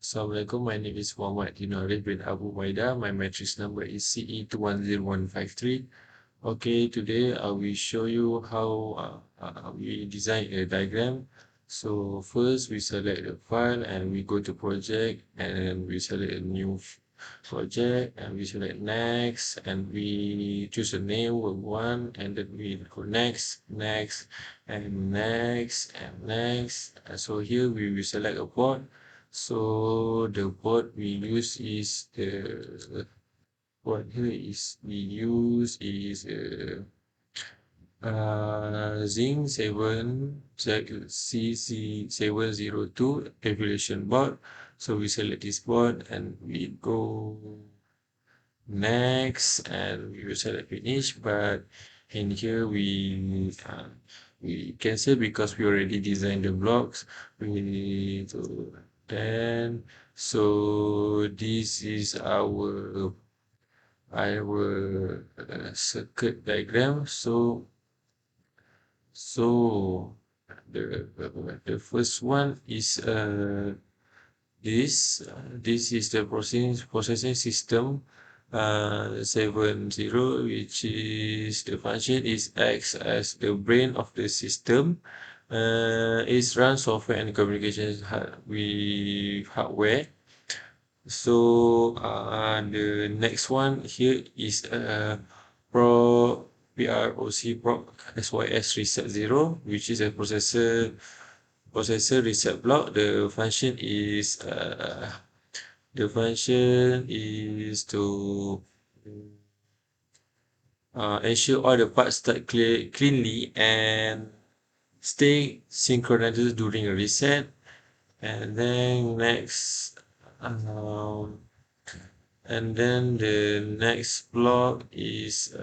Assalamualaikum, my name is Mohammad bin Abu Maida. My matrix number is CE210153. Okay, today I will show you how we design a diagram. So first we select the file and we go to project and we select a new project and we select next and we choose a name we want and then we go next, next and next and next. And so here we will select a board. So the board we use is the what here is we use is Zinc 7 CC702 evaluation board. So we select this board and we go next and we will select finish. But in here we cancel because we already designed the blocks. We do then so this is our circuit diagram. So the first one is this is the processing system 70, which is the function is acts as the brain of the system. It runs software and communications with hardware. So the next one here is PROC SYS reset 0, which is a processor reset block. The function is to ensure all the parts start cleanly and stay synchronized during a reset. And then um, the next block is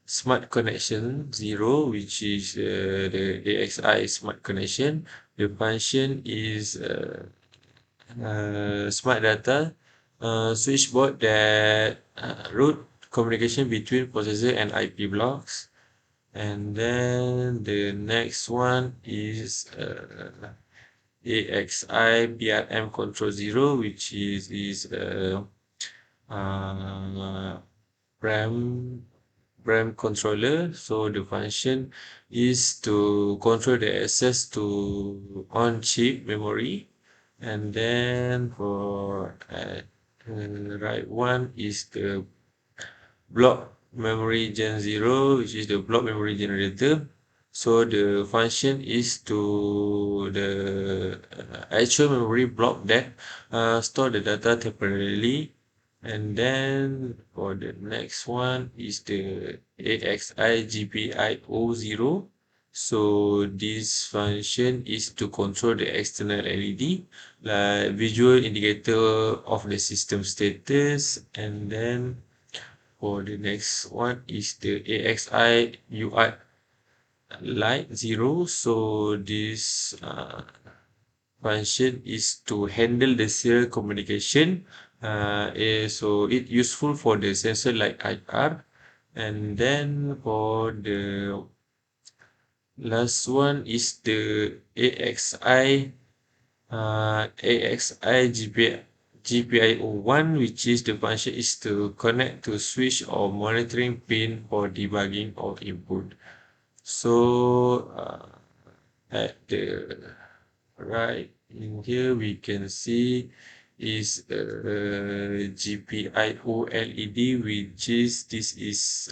smart connection 0, which is the AXI smart connection. The function is smart data switchboard that route communication between processor and IP blocks. And then the next one is AXI PRM control 0, which is uh, RAM controller. So the function is to control the access to on-chip memory. And then for the right one is the block memory gen 0, which is the block memory generator. So the function is to the actual memory block that store the data temporarily. And then for the next one is the AXI GPIO 0. So this function is to control the external LED, like visual indicator of the system status. And then for the next one is the AXI UI light 0. So this function is to handle the serial communication. So it useful for the sensor like IR. And then for the last one is the AXI GPIO1, which is the function is to connect to switch or monitoring pin for debugging of input. So at the right in here we can see is GPIO LED, which is this is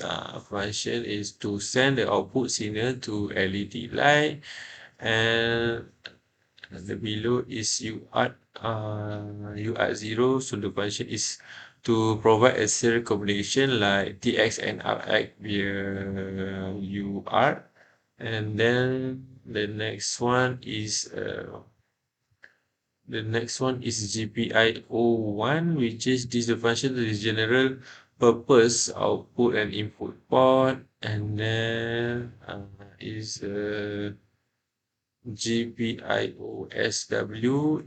function is to send the output signal to LED light. And the below is UART 0. So the function is to provide a serial communication like TX and RX via UART. And then the next one is GPIO1, which is this the function that is general purpose output and input port. And then is GPIOSW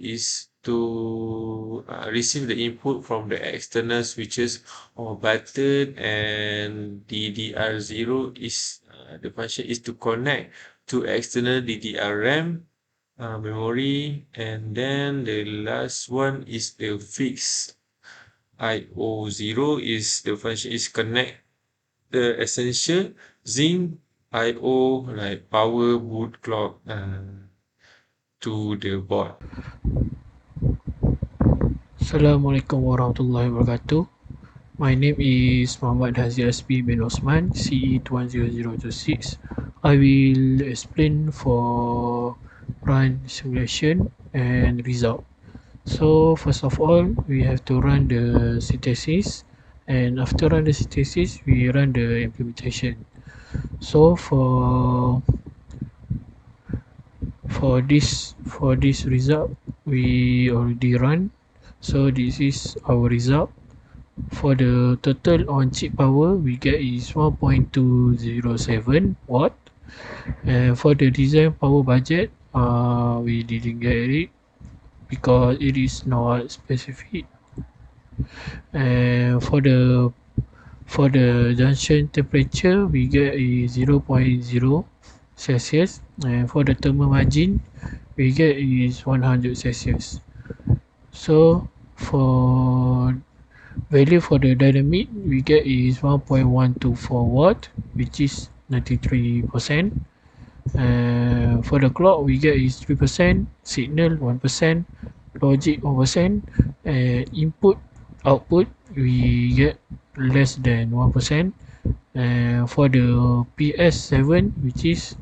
is to receive the input from the external switches or button. And DDR0 is the function is to connect to external DDR RAM. memory, and then the last one is the fixed IO0 is the function is connect the essential zinc IO like power boot clock to the board. Assalamualaikum warahmatullahi wabarakatuh. My name is Mohammad Haziq Asbi bin Osman, CE210026. I will explain for run simulation and result. So first of all, we have to run the synthesis, and after run the synthesis, we run the implementation. So for this result, we already run. So this is our result. For the total on chip power, we get is 1.207 watt. And for the design power budget, we didn't get it because it is not specific. And for the junction temperature, we get is 0.0 Celsius. And for the thermal margin, we get is 100 Celsius. So for value for the dynamic we get is 1.124 watt, which is 93%. For the clock we get is 3%, signal 1%, logic 1%, and input output we get less than 1%. And for the PS7, which is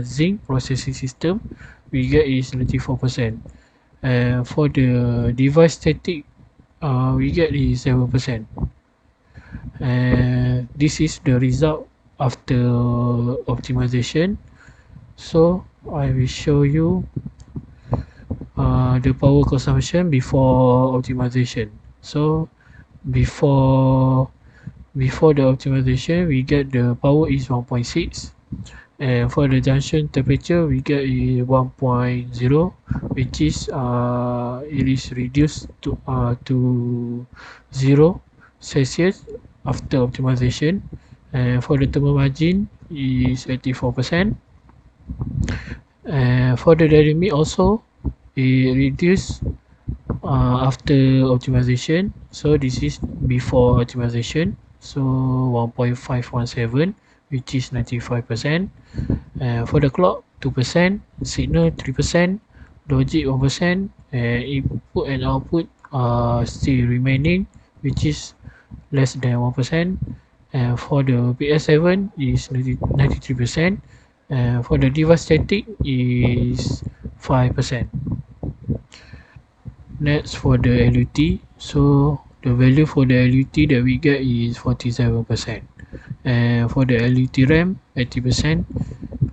zinc processing system, we get is 94%. And for the device static, we get is 7%. And this is the result after optimization. So I will show you the power consumption before optimization. So before before the optimization, we get the power is 1.6, and for the junction temperature we get is 1.0, which is it is reduced to 0 Celsius after optimization. And for the thermal margin is 84%. And for the dynamic also, it reduced after optimization. So this is before optimization. So 1.517, which is 95%. For the clock, 2%, signal 3%, logic 1%, and input and output are still remaining, which is less than 1%. And for the PS7 is 93%. And for the device static is 5%. Next for the LUT, so the value for the LUT that we get is 47%. And for the LUT RAM, 80%,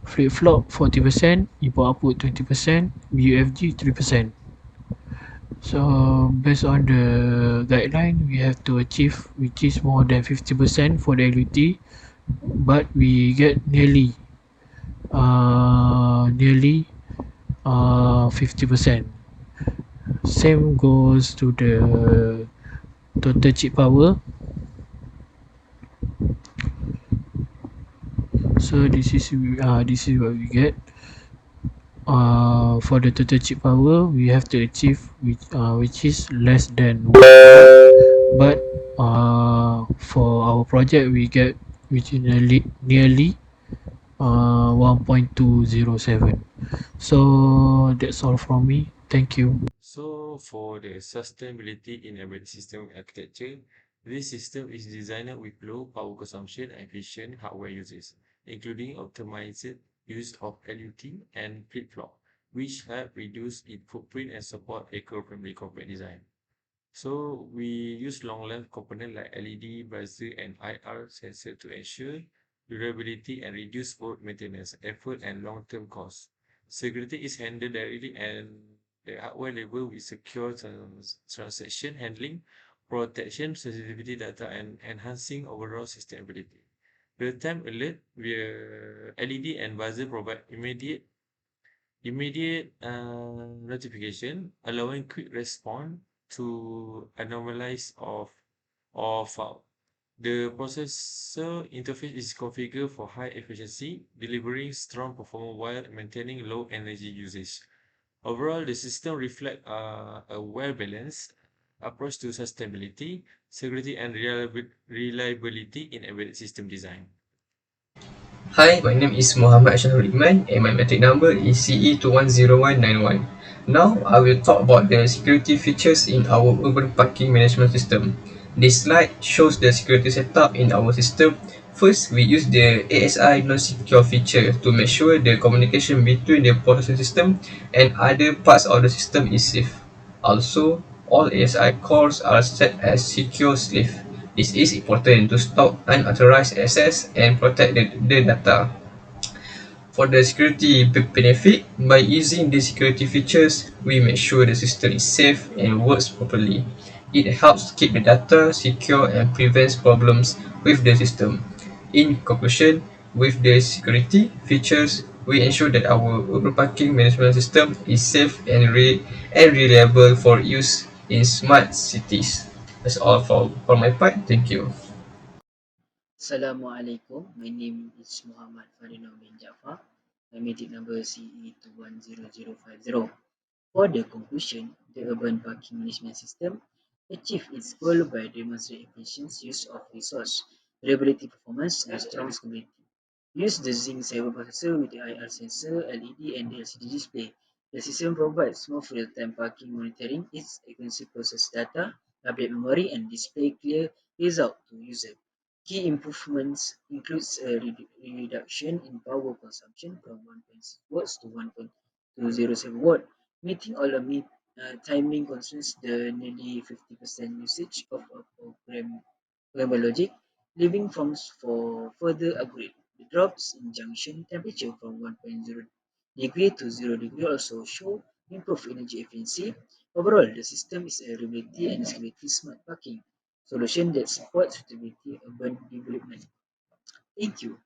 flip flop 40%, input output 20%, UFG 3%. So based on the guideline, we have to achieve which is more than 50% for the LUT, but we get nearly 50%. Same goes to the total chip power. So this is what we get. For the total chip power, we have to achieve which is less than 1 watt. But for our project, we get which is nearly 1.207. So that's all from me. Thank you. So for the sustainability in embedded system architecture, this system is designed with low power consumption and efficient hardware uses, including optimized use of LUT and flip-flop, which help reduce its footprint and support eco-friendly compact design. So we use long-length components like LED, buzzer, and IR sensor to ensure durability and reduce both maintenance effort and long-term costs. Security is handled directly and the hardware level with secure transaction handling, protection, sensitivity data, and enhancing overall sustainability. Real-time alert via LED and buzzer provide immediate notification, allowing quick response to anomalies or fault. The processor interface is configured for high efficiency, delivering strong performance while maintaining low energy usage. Overall, the system reflects a well-balanced approach to sustainability, security, and reliability in embedded system design. Hi, my name is Mohammad and my metric number is CE210191. Now, I will talk about the security features in our urban parking management system. This slide shows the security setup in our system. First, we use the ASI non-secure feature to make sure the communication between the production system and other parts of the system is safe. Also, all ASI calls are set as secure sleeve. This is important to stop unauthorized access and protect the data. For the security benefit, by using the security features, we make sure the system is safe and works properly. It helps keep the data secure and prevents problems with the system. In conclusion, with the security features, we ensure that our urban parking management system is safe and reliable for use in smart cities. That's all for my part. Thank you. Assalamualaikum. My name is Mohammad bin Jabbar. My meeting number CE210050. For the conclusion, the urban parking management system achieved its goal by demonstrating efficient use of resource, reliability performance, and strong stability. Use the Zinc cyber processor with the IR sensor, LED, and LCD display. The system provides smooth real-time parking monitoring, its accuracy process data, update memory, and display clear result to user. Key improvements includes a reduction in power consumption from 1.6 watts to 1.207 watt, meeting all the timing constraints, the nearly 50% usage of a programmable logic, leaving forms for further upgrade. The drops in junction temperature from 1.0 degree to 0 degree also show improved energy efficiency. Overall, the system is a reliability and scalability smart parking solution that supports sustainability urban development. Thank you.